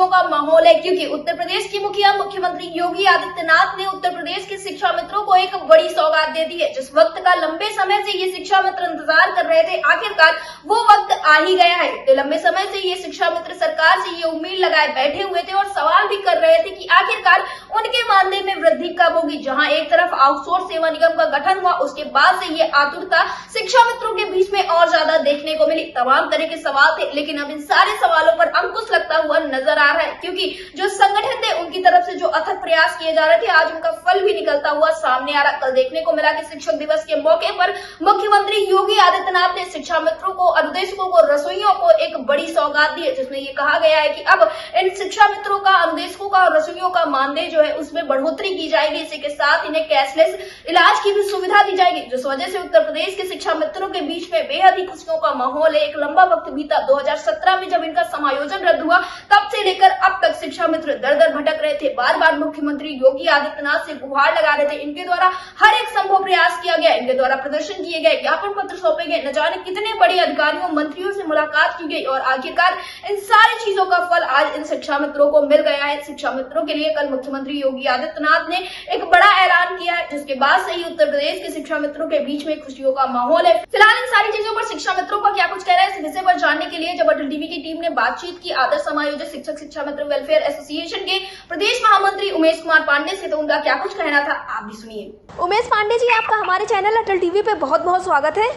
खुशियों का माहौल है, क्योंकि उत्तर प्रदेश की मुखिया मुख्यमंत्री योगी आदित्यनाथ ने उत्तर प्रदेश के शिक्षा मित्रों को एक बड़ी सौगात दे दी है। जिस वक्त का लंबे समय से ये शिक्षा मित्र इंतजार कर रहे थे, आखिरकार वो वक्त आ ही गया है। इतने लंबे समय से ये शिक्षा मित्र सरकार से ये उम्मीद लगाए बैठे हुए थे और सवाल भी कर रहे थे कि आखिरकार उनके मानदेय में वृद्धि कब होगी। जहां एक तरफ आउटसोर्स सेवा निगम का गठन हुआ, उसके बाद से ये आतुरता शिक्षा मित्रों के बीच में और ज्यादा देखने को मिली। तमाम तरह के सवाल थे, लेकिन अब इन सारे सवालों पर अंकुश लगता हुआ नजर आ रहा है, क्योंकि जो संगठन थे उनकी तरफ से जो अथक प्रयास किए जा रहे थे, आज उनका फल भी निकलता हुआ सामने आ रहा। कल देखने को मिला कि शिक्षक दिवस के मौके पर मुख्यमंत्री योगी आदित्यनाथ ने शिक्षा मित्रों को, अनुदेशकों को, रसोइयों को एक बड़ी सौगात दी है, जिसमें ये कहा गया है कि अब इन शिक्षा मित्रों का, अनुदेशकों का और रसोइयों का मानदेय जो है उसमें बढ़ोतरी की जाएगी। इसी के साथ इन्हें कैशलेस इलाज की भी सुविधा दी जाएगी, जिस वजह से उत्तर प्रदेश के शिक्षा मित्रों के बीच में बेहद ही खुशियों का माहौल है। एक लंबा वक्त बीता, 2017 में जब इनका समायोजन रद्द हुआ, तब से लेकर अब तक शिक्षा मित्र दर दर भटक रहे थे। बार बार मुख्यमंत्री योगी आदित्यनाथ से गुहार लगा रहे थे। इनके द्वारा हर एक संभव प्रयास किया गया, इनके द्वारा प्रदर्शन किए गए, ज्ञापन पत्र सौंपे गए, न जाने कितने बड़े अधिकारियों, मंत्रियों से मुलाकात की गई और आखिरकार इन सारी चीजों का फल आज इन शिक्षा मित्रों को मिल गया है। शिक्षा मित्रों के लिए कल मुख्यमंत्री योगी आदित्यनाथ ने एक बड़ा ऐलान किया है, जिसके बाद से ही उत्तर प्रदेश के शिक्षा मित्रों के बीच में खुशियों का माहौल है। फिलहाल इन सारी चीजों पर शिक्षा मित्रों का क्या कुछ कहना है, इस विषय पर जानने के लिए जब अटल टीवी की टीम ने बातचीत की आदर्श समायोजित शिक्षक शिक्षा मित्र वेलफेयर एसोसिएशन के प्रदेश महामंत्री उमेश कुमार पांडे से, तो उनका क्या कुछ कहना था आप भी सुनिए। उमेश पांडे जी, आपका हमारे चैनल अटल टीवी पे बहुत बहुत स्वागत है।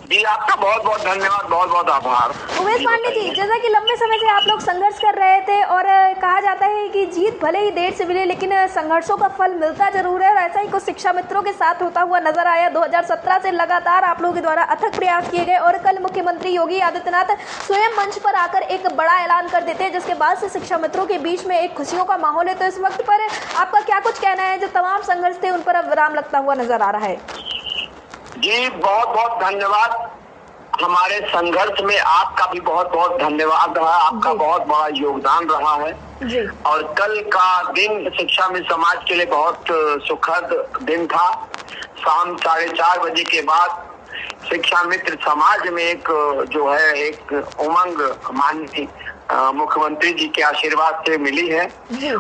जी, आपका बहुत बहुत धन्यवाद, बहुत बहुत आभार। उमेश पांडे जी, जैसा कि लंबे समय से आप लोग संघर्ष कर रहे थे और कहा जाता है कि जीत भले ही देर से मिले, लेकिन संघर्षों का फल मिलता जरूर है, और ऐसा ही कुछ शिक्षा मित्रों के साथ होता हुआ नजर आया। 2017 से लगातार आप लोगों के द्वारा अथक प्रयास किए गए और कल मुख्यमंत्री योगी आदित्यनाथ स्वयं मंच पर आकर एक बड़ा ऐलान कर देते हैं, जिसके बाद से शिक्षा मित्रों के बीच में एक खुशियों का माहौल है। तो इस वक्त पर आपका क्या कुछ कहना है, जो तमाम संघर्ष थे उन पर अब विराम लगता हुआ नजर आ रहा है? जी, बहुत बहुत धन्यवाद। हमारे संघर्ष में आपका भी बहुत बहुत धन्यवाद है, आपका बहुत बड़ा योगदान रहा है जी। और कल का दिन शिक्षा में समाज के लिए बहुत सुखद दिन था। शाम 4:30 बजे के बाद शिक्षा मित्र समाज में एक जो है एक उमंग माननीय मुख्यमंत्री जी के आशीर्वाद से मिली है।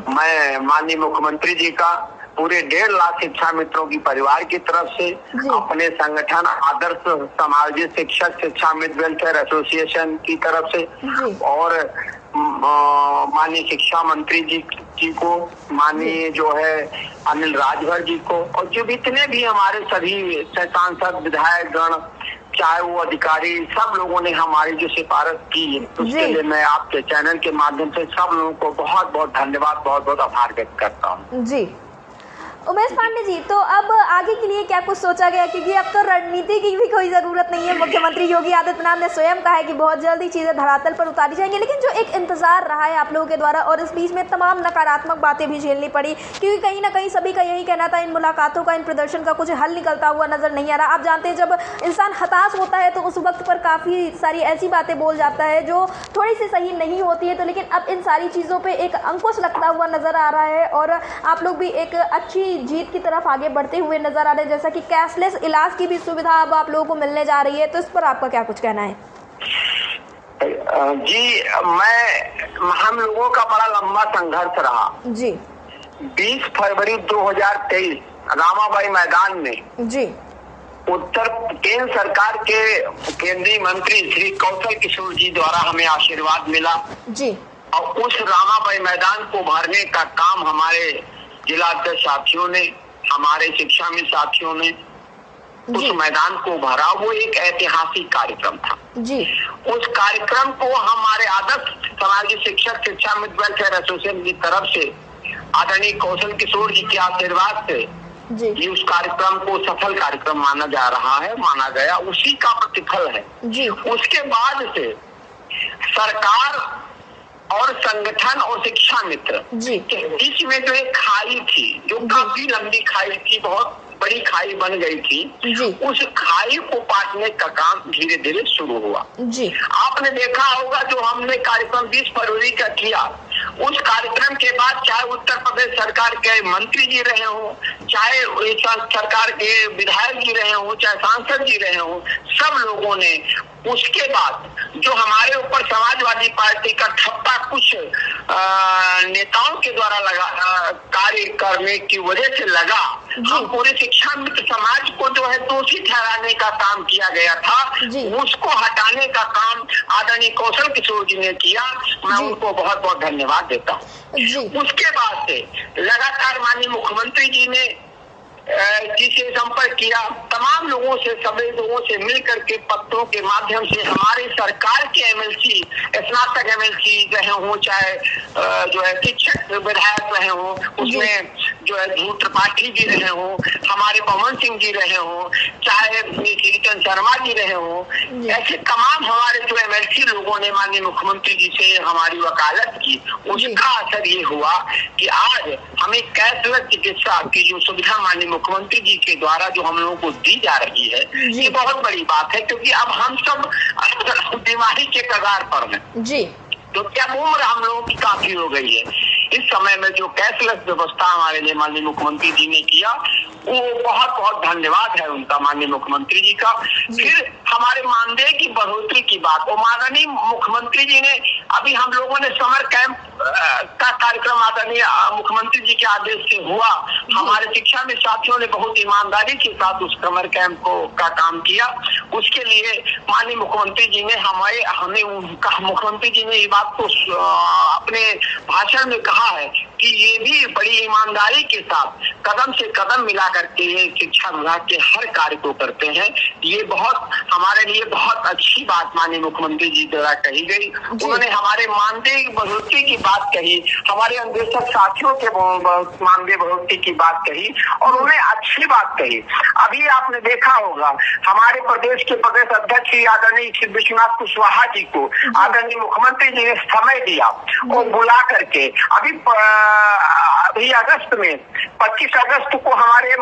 मैं माननीय मुख्यमंत्री जी का पूरे 1.5 लाख शिक्षा मित्रों की परिवार की तरफ से, अपने संगठन आदर्श समायोजित शिक्षक शिक्षा मित्र वेलफेयर एसोसिएशन की तरफ से और माननीय शिक्षा मंत्री जी को, माननीय जो है अनिल राजभर जी को, और जो इतने भी हमारे सभी सांसद विधायक गण, चाहे वो अधिकारी, सब लोगों ने हमारी जो सिफारिश की है, उसके लिए मैं आपके चैनल के माध्यम से सब लोगों को बहुत बहुत धन्यवाद, बहुत बहुत आभार व्यक्त करता हूँ। जी उमेश पांडे जी, तो अब आगे के लिए क्या कुछ सोचा गया, क्योंकि अब तो रणनीति की भी कोई जरूरत नहीं है। मुख्यमंत्री योगी आदित्यनाथ ने स्वयं कहा है कि बहुत जल्दी चीजें धरातल पर उतारी जाएंगी, लेकिन जो एक इंतजार रहा है आप लोगों के द्वारा और इस बीच में तमाम नकारात्मक बातें भी झेलनी पड़ी, क्योंकि कहीं ना कहीं सभी का यही कहना था इन मुलाकातों का, इन प्रदर्शन का कुछ हल निकलता हुआ नजर नहीं आ रहा। आप जानते हैं जब इंसान हताश होता है तो उस वक्त पर काफी सारी ऐसी बातें बोल जाता है जो थोड़ी सी सही नहीं होती है। तो लेकिन अब इन सारी चीजों पर एक अंकुश लगता हुआ नजर आ रहा है और आप लोग भी एक अच्छी जीत की तरफ आगे बढ़ते हुए नजर आ रहे हैं, जैसा कि कैशलेस इलाज की भी सुविधा अब आप लोगों को मिलने जा रही है। तो इस पर आपका क्या कुछ कहना है? जी, हम लोगों का बड़ा लंबा संघर्ष रहा जी। 20 फरवरी 2023 रामाबाई मैदान में जी उत्तर केंद्र सरकार के केंद्रीय मंत्री श्री कौशल किशोर जी द्वारा हमें आशीर्वाद मिला जी, और उस रामाबाई मैदान को भरने का काम हमारे जिला अध्यक्ष साथियों ने, हमारे शिक्षा में साथियों ने उस मैदान को भरा। वो एक ऐतिहासिक कार्यक्रम था जी। उस कार्यक्रम को हमारे आदर्श समाज शिक्षक शिक्षा मित्र वेलफेयर एसोसिएशन की तरफ से आदरणीय कौशल किशोर जी के आशीर्वाद से ये उस कार्यक्रम को सफल कार्यक्रम माना जा रहा है, माना गया, उसी का प्रतिफल है जी। उसके बाद से सरकार और संगठन और शिक्षा मित्र के बीच में जो एक खाई थी, जो काफी लंबी खाई थी, बहुत बड़ी खाई बन गई थी, उस खाई को पाटने का काम धीरे धीरे शुरू हुआ जी। आपने देखा होगा जो हमने कार्यक्रम 20 फरवरी का किया, उस कार्यक्रम के बाद चाहे उत्तर प्रदेश सरकार के मंत्री जी रहे हों, चाहे सरकार के विधायक जी रहे हों, चाहे सांसद जी रहे हों, सब लोगों ने उसके बाद जो हमारे ऊपर समाजवादी पार्टी का ठप्पा कुछ नेताओं के द्वारा लगा कार्य करने की वजह से लगा, हम पूरे शिक्षा मित्र समाज को जो है दोषी ठहराने का काम किया गया था, उसको हटाने का काम आदरणीय कौशल किशोर जी ने किया। मैं उनको बहुत बहुत धन्यवाद देता हूँ। उसके बाद से लगातार माननीय मुख्यमंत्री जी ने जिसे संपर्क किया, तमाम लोगों से, सभी लोगों से मिलकर के पत्रों के माध्यम से हमारे सरकार के एमएलसी, स्नातक एमएलसी रहे हों, चाहे जो है शिक्षक विधायक रहे हों, उसमें जो है ध्रुव त्रिपाठी जी रहे हों, हमारे पवन सिंह जी रहे हों, चाहे कीर्तन शर्मा जी रहे हों, ऐसे तमाम हमारे जो एमएलसी लोगों ने माननीय मुख्यमंत्री जी से हमारी वकालत की। उसका असर ये हुआ कि आज हमें कैशलेस चिकित्सा की जो सुविधा माननीय मुख्यमंत्री जी के द्वारा जो हम लोगों को दी जा रही है, ये बहुत बड़ी बात है, क्योंकि अब हम सब बीमारी के कगार पर हैं जी। तो क्या उम्र हम लोगों की काफी हो गई है। इस समय में जो कैशलेस व्यवस्था हमारे लिए माननीय मुख्यमंत्री जी ने किया, वो बहुत बहुत धन्यवाद है उनका, माननीय मुख्यमंत्री जी का। फिर हमारे मानदेय की बढ़ोतरी की बात, वो माननीय मुख्यमंत्री जी ने, अभी हम लोगों ने समर कैंप का कार्यक्रम आदरणीय मुख्यमंत्री जी के आदेश से हुआ। हमारे शिक्षा में साथियों ने बहुत ईमानदारी के साथ उस समर कैंप का काम किया। उसके लिए माननीय मुख्यमंत्री जी ने हमें उनका, मुख्यमंत्री जी ने ये बात को अपने भाषण में कहा है कि ये भी बड़ी ईमानदारी के साथ कदम से कदम मिला करके शिक्षा विभाग के हर कार्य को करते हैं। ये बहुत हमारे लिए बहुत अच्छी बात माननीय मुख्यमंत्री जी द्वारा कही गई। उन्होंने हमारे मानदेय बढ़ोतरी की बात कही, हमारे अन्वेषक साथियों के मानदेय बढ़ोतरी की बात कही, और उन्होंने अच्छी बात कही। अभी आपने देखा होगा हमारे प्रदेश के प्रदेश अध्यक्ष आदरणीय श्री विश्वनाथ कुशवाहा जी को आदरणीय मुख्यमंत्री जी ने समय दिया और बुला करके अभी अगस्त में 25 अगस्त को हमारे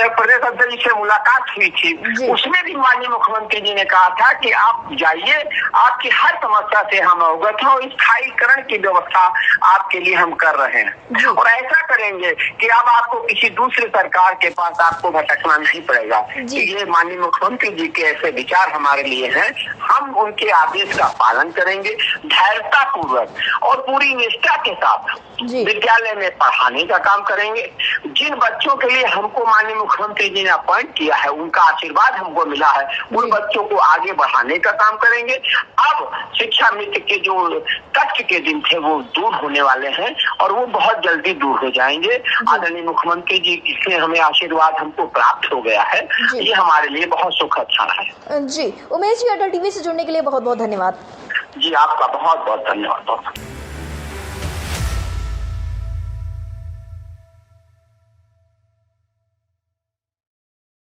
प्रदेश अध्यक्ष से मुलाकात हुई थी। उसमें भी माननीय मुख्यमंत्री जी ने कहा था कि आप जाइए, आपकी हर समस्या से हम अवगत हो, स्थायीकरण की व्यवस्था आपके लिए हम कर रहे हैं, और ऐसा करेंगे कि अब आपको किसी दूसरे सरकार के पास आपको भटकना नहीं पड़ेगा। ये माननीय मुख्यमंत्री जी के ऐसे विचार हमारे लिए हैं। हम उनके आदेश का पालन करेंगे, धैर्यता पूर्वक और पूरी निष्ठा के साथ विद्यालय में पढ़ाने का काम करेंगे। जिन बच्चों के लिए हमको माननीय मुख्यमंत्री जी ने अपॉइंट किया है, उनका आशीर्वाद हमको मिला है, उन बच्चों को आगे बढ़ाने का काम करेंगे। अब शिक्षा मित्र के जो कष्ट के दिन थे वो दूर होने वाले हैं, और वो बहुत जल्दी दूर हो जाएंगे। आदरणीय मुख्यमंत्री जी इसमें हमें आशीर्वाद हमको प्राप्त हो गया है, ये हमारे लिए बहुत सुखद क्षण है। जी, उमेश जी, अटल टीवी से जुड़ने के लिए बहुत बहुत धन्यवाद। जी, आपका बहुत बहुत धन्यवाद।